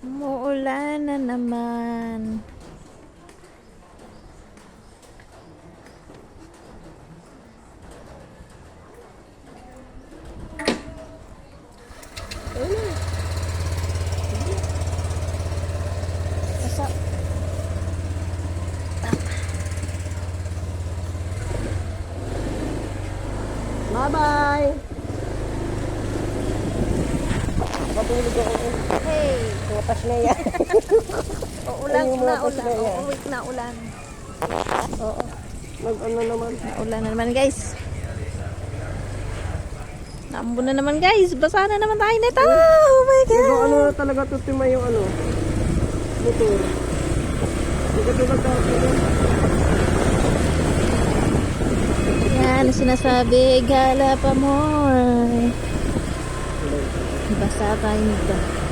Umuulan na naman. Basta. Bye-bye! Matulog ako. Hey! Tumatas na yan. Uulan Ayun, na mga ulan. pasaya. Uuwi na ulan. Oo. Nag-ano naman. Naulan na naman guys. Naambo na naman guys. Basa na naman tayo nito. Oh my God. Nag-ano na talaga tutima yung ano. Motor. Hindi ka tulad dati. Yan ang sinasabi. Gala pa more. Basa tayo nito.